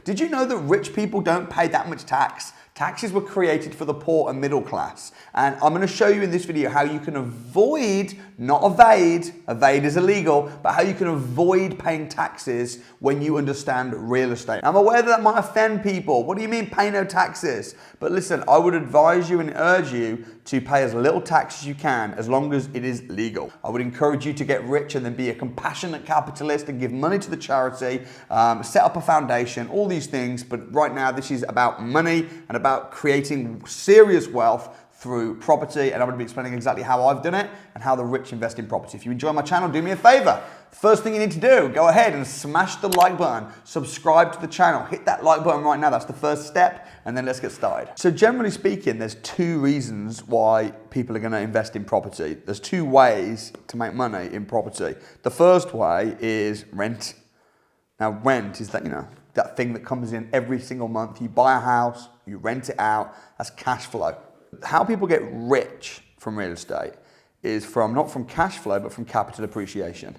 Did you know that rich people don't pay that much tax? Taxes were created for the poor and middle class. And I'm going to show you in this video how you can avoid, not evade is illegal, but how you can avoid paying taxes when you understand real estate. I'm aware that might offend people. What do you mean pay no taxes? But listen, I would advise you and urge you to pay as little tax as you can, as long as it is legal. I would encourage you to get rich and then be a compassionate capitalist and give money to the charity, set up a foundation, all these things. But right now, this is about money and about creating serious wealth through property, and I'm going to be explaining exactly how I've done it and how the rich invest in property. If you enjoy my channel, do me a favor. First thing you need to do, go ahead and smash the like button, subscribe to the channel, hit that like button right now. That's the first step, and then let's get started. So generally speaking, there's two reasons why people are going to invest in property. There's two ways to make money in property. The first way is rent. Now rent is that, that thing that comes in every single month. You buy a house, you rent it out, that's cash flow. How people get rich from real estate is not from cash flow, but from capital appreciation.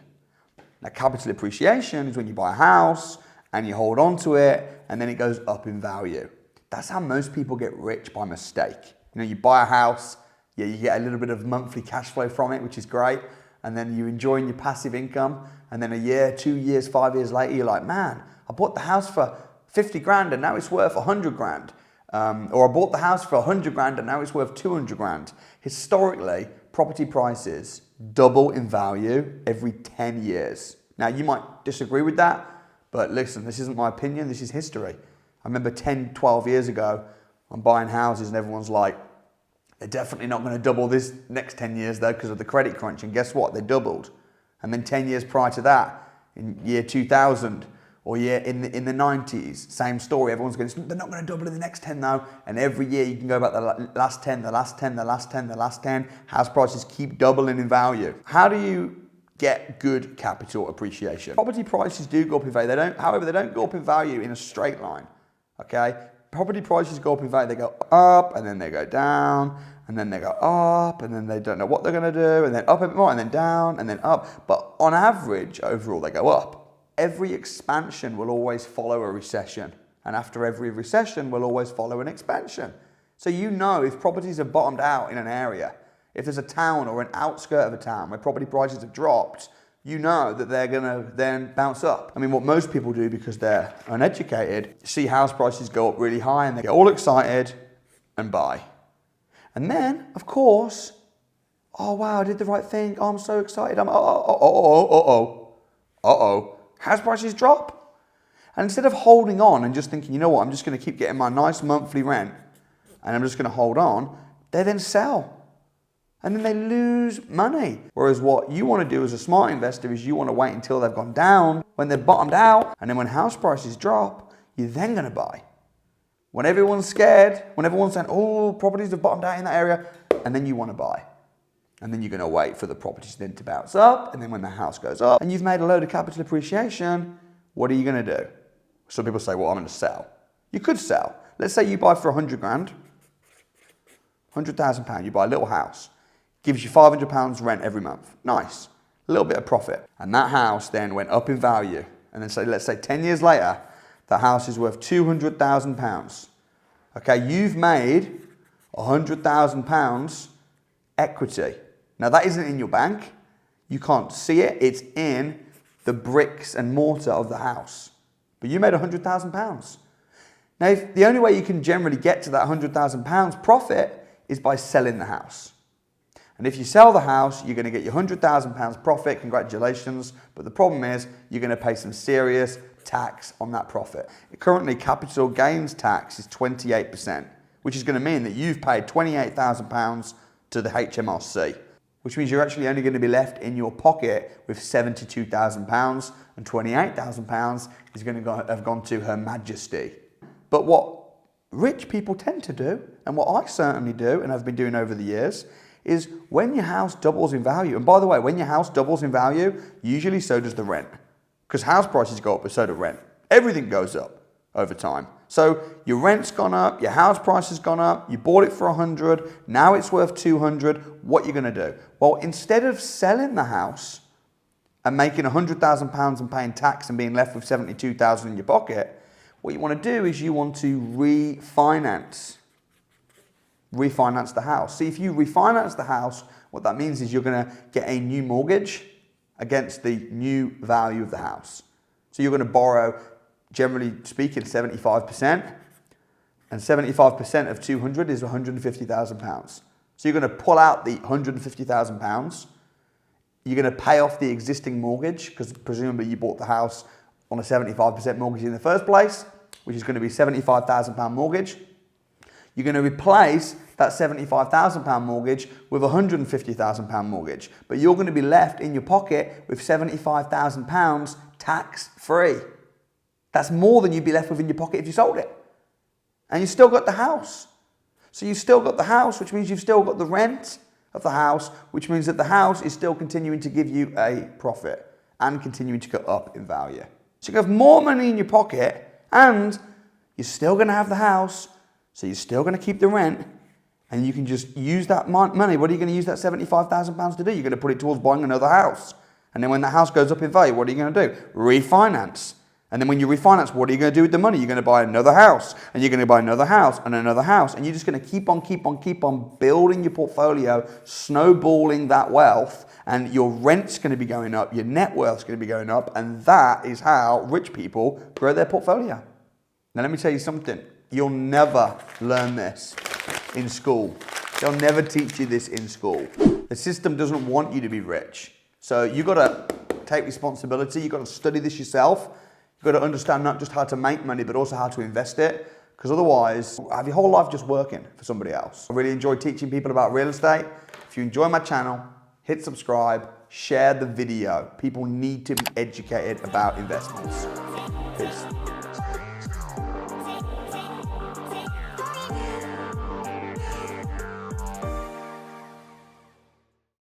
Now, capital appreciation is when you buy a house and you hold on to it and then it goes up in value. That's how most people get rich by mistake. You buy a house, you get a little bit of monthly cash flow from it, which is great. And then you're enjoying your passive income. And then a year, 2 years, 5 years later, you're like, man, I bought the house for 50 grand and now it's worth 100 grand. Or I bought the house for 100 grand and now it's worth 200 grand. Historically, property prices double in value every 10 years. Now, you might disagree with that, but listen, this isn't my opinion, this is history. I remember 10, 12 years ago, I'm buying houses and everyone's like, they're definitely not going to double this next 10 years though because of the credit crunch. And guess what? They doubled. And then 10 years prior to that, in year 2000, or in the 90s, same story. Everyone's going, they're not going to double in the next 10 though. And every year you can go about the last 10, the last 10, the last 10, the last 10. House prices keep doubling in value. How do you get good capital appreciation? Property prices do go up in value. However, they don't go up in value in a straight line, okay? Property prices go up in value. They go up and then they go down and then they go up and then they don't know what they're going to do and then up a bit more and then down and then up. But on average, overall, they go up. Every expansion will always follow a recession. And after every recession will always follow an expansion. So if properties have bottomed out in an area, if there's a town or an outskirt of a town where property prices have dropped, you know that they're going to then bounce up. I mean, what most people do because they're uneducated, see house prices go up really high and they get all excited and buy. And then, of course, oh wow, I did the right thing. Oh, I'm so excited. House prices drop. And instead of holding on and just thinking, you know what, I'm just going to keep getting my nice monthly rent and I'm just going to hold on, they then sell. And then they lose money. Whereas what you want to do as a smart investor is you want to wait until they've gone down, when they've bottomed out, and then when house prices drop, you're then going to buy. When everyone's scared, when everyone's saying, oh, properties have bottomed out in that area, and then you want to buy. And then you're going to wait for the properties then to bounce up. And then when the house goes up and you've made a load of capital appreciation, what are you going to do? Some people say, well, I'm going to sell. You could sell. Let's say you buy for 100 grand, £100,000. You buy a little house. Gives you £500 rent every month. Nice. A little bit of profit. And that house then went up in value. And then let's say 10 years later, the house is worth £200,000. Okay, you've made £100,000 equity. Now that isn't in your bank. You can't see it. It's in the bricks and mortar of the house. But you made £100,000. Now, the only way you can generally get to that £100,000 profit is by selling the house. And if you sell the house, you're going to get your £100,000 profit. Congratulations. But the problem is you're going to pay some serious tax on that profit. Currently, capital gains tax is 28%, which is going to mean that you've paid £28,000 to the HMRC, which means you're actually only going to be left in your pocket with £72,000, and £28,000 is going to have gone to Her Majesty. But what rich people tend to do, and what I certainly do, and I've been doing over the years, is when your house doubles in value, and by the way, when your house doubles in value, usually so does the rent. Because house prices go up, but so do rent. Everything goes up over time. So your rent's gone up, your house price has gone up, you bought it for 100, now it's worth 200, what are you gonna do? Well, instead of selling the house and making £100,000 and paying tax and being left with 72,000 in your pocket, what you want to do is you want to refinance the house. See, if you refinance the house, what that means is you're going to get a new mortgage against the new value of the house. So you're going to borrow, generally speaking, 75%, and 75% of 200 is £150,000. So you're going to pull out the £150,000. You're going to pay off the existing mortgage, because presumably you bought the house on a 75% mortgage in the first place, which is going to be £75,000 mortgage. You're going to replace that £75,000 mortgage with a £150,000 mortgage, but you're going to be left in your pocket with £75,000 tax-free. That's more than you'd be left with in your pocket if you sold it. And you still got the house. So you've still got the house, which means you've still got the rent of the house, which means that the house is still continuing to give you a profit and continuing to go up in value. So you have more money in your pocket and you're still going to have the house, so you're still going to keep the rent, and you can just use that money. What are you going to use that £75,000 to do? You're going to put it towards buying another house. And then when the house goes up in value, what are you going to do? Refinance. And then when you refinance, what are you going to do with the money? You're going to buy another house, and you're going to buy another house and another house. And you're just going to keep on building your portfolio, snowballing that wealth, and your rent's going to be going up, your net worth's going to be going up, and that is how rich people grow their portfolio. Now let me tell you something. You'll never learn this in school. They'll never teach you this in school. The system doesn't want you to be rich. So you've got to take responsibility. You've got to study this yourself. You've got to understand not just how to make money, but also how to invest it. Because otherwise, you'll have your whole life just working for somebody else. I really enjoy teaching people about real estate. If you enjoy my channel, hit subscribe, share the video. People need to be educated about investments. Peace.